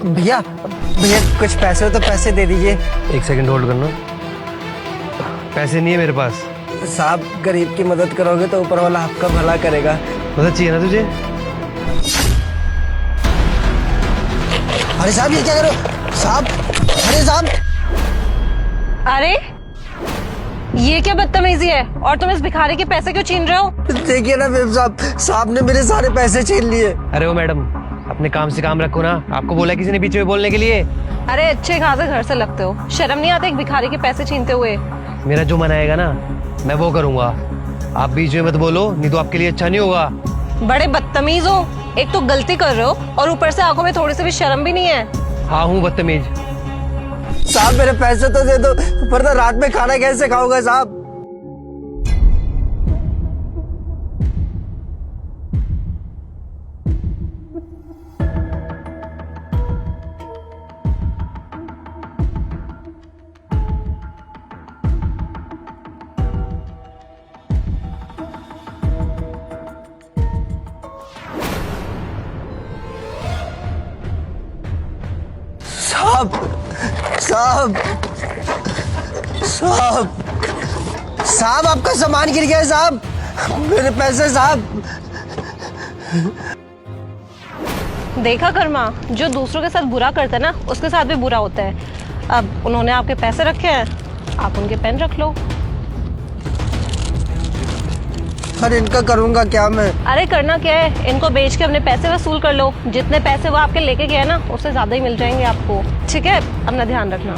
भैया भैया कुछ पैसे हो तो पैसे दे दीजिए। एक सेकंड होल्ड करना। पैसे नहीं है मेरे पास। साहब गरीब की मदद करोगे तो ऊपर वाला आपका भला करेगा। मदद चाहिए ना तुझे? अरे साहब ये क्या करो साहब। अरे साहब। अरे ये क्या बदतमीजी है, और तुम इस भिखारी के पैसे क्यों छीन रहे हो? देखिए ना मेम साहब ने मेरे सारे पैसे छीन लिए। अरे वो मैडम, अपने काम से काम रखो ना। आपको बोला किसी ने बीच में बोलने के लिए? अरे अच्छे खासे घर से लगते हो, शर्म नहीं आती एक भिखारी के पैसे छीनते हुए? मेरा जो मन आएगा ना मैं वो करूंगा। आप बीच में मत बोलो, नहीं तो आपके लिए अच्छा नहीं होगा। बड़े बदतमीज हो, एक तो गलती कर रहे हो और ऊपर से आंखों में थोड़ी सी भी शर्म भी नहीं है। हाँ हूँ बदतमीज। साहब मेरे पैसे तो दे दो, वरना रात में खाना कैसे खाऊंगा साहब। साहब साहब साहब साहब आपका सामान गिर गया है साहब। मेरे पैसे साहब। देखा कर्मा, जो दूसरों के साथ बुरा करता है ना उसके साथ भी बुरा होता है। अब उन्होंने आपके पैसे रखे हैं, आप उनके पेन रख लो। अरे इनका करूंगा क्या मैं? अरे करना क्या है, इनको बेच के अपने पैसे वसूल कर लो। जितने पैसे वो आपके लेके गए ना उससे ज्यादा ही मिल जाएंगे आपको। ठीक है, अपना ध्यान रखना।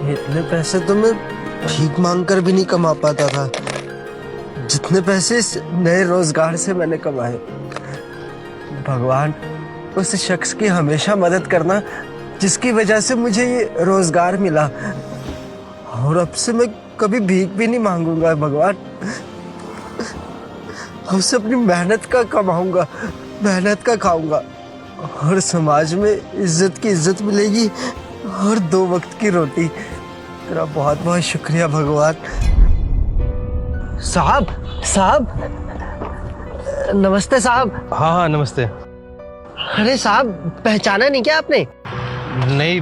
इतने पैसे तो मैं भीख मांगकर भी नहीं कमा पाता था, जितने पैसे इस नए रोजगार से मैंने कमाए। भगवान उस शख्स की हमेशा मदद करना जिसकी वजह से मुझे ये रोजगार मिला, और अब से मैं कभी भीख भी नहीं मांगूंगा। भगवान अब से अपनी मेहनत का कमाऊंगा, मेहनत का खाऊंगा, और समाज में इज्जत की इज्जत मिलेगी और 2 वक्त की रोटी। तेरा बहुत बहुत शुक्रिया भगवान। साहब साहब नमस्ते साहब। हाँ हाँ नमस्ते। अरे साहब पहचाना नहीं क्या आपने? नहीं,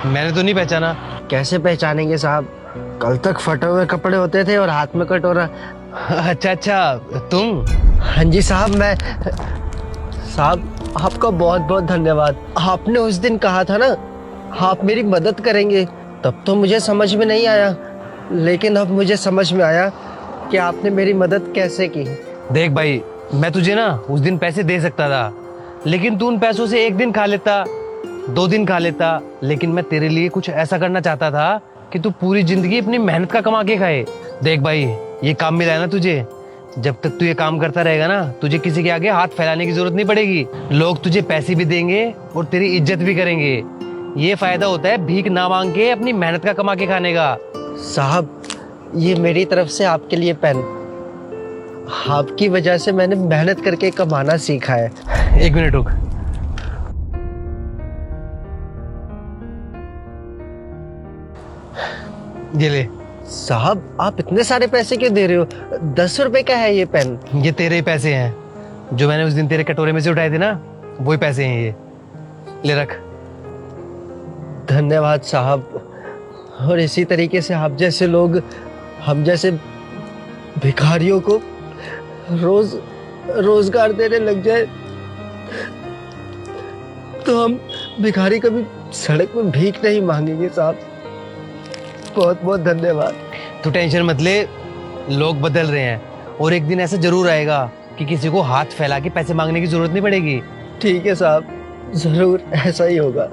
मैंने तो नहीं पहचाना। कैसे पहचानेंगे साहब, कल तक फटे हुए कपड़े होते थे और हाथ में कटोरा। अच्छा अच्छा, तुम? हाँ जी साहब मैं। साहब आपका बहुत बहुत धन्यवाद। आपने उस दिन कहा था ना आप मेरी मदद करेंगे, तब तो मुझे समझ में नहीं आया, लेकिन अब मुझे समझ में आया कि आपने मेरी मदद कैसे की। देख भाई, मैं तुझे ना उस दिन पैसे दे सकता था, लेकिन तू उन पैसों से 1 दिन खा लेता, 2 दिन खा लेता। लेकिन मैं तेरे लिए कुछ ऐसा करना चाहता था कि तू पूरी जिंदगी अपनी मेहनत का कमा के खाए। देख भाई, ये काम मिला है ना तुझे, जब तक तू ये काम करता रहेगा ना तुझे किसी के आगे हाथ फैलाने की जरूरत नहीं पड़ेगी। लोग तुझे पैसे भी देंगे और तेरी इज्जत भी करेंगे। ये फायदा होता है भीख ना मांग के अपनी मेहनत का कमा के खाने का। साहब ये मेरी तरफ से आपके लिए पेन। आपकी वजह से मैंने मेहनत करके कमाना सीखा है। 1 मिनट रुक। ये ले। साहब आप इतने सारे पैसे क्यों दे रहे हो? 10 रुपए का है ये पेन। ये तेरे ही पैसे हैं, जो मैंने उस दिन तेरे कटोरे में से उठाए थे ना, वही पैसे हैं ये। ले रख। धन्यवाद साहब। और इसी तरीके से आप जैसे लोग हम जैसे भिखारियों को रोजगार देने लग जाए तो हम भिखारी कभी सड़क में भीख नहीं मांगेंगे साहब। बहुत बहुत धन्यवाद। तू टेंशन मत ले, लोग बदल रहे हैं और एक दिन ऐसा जरूर आएगा कि किसी को हाथ फैला के पैसे मांगने की जरूरत नहीं पड़ेगी। ठीक है साहब, जरूर ऐसा ही होगा।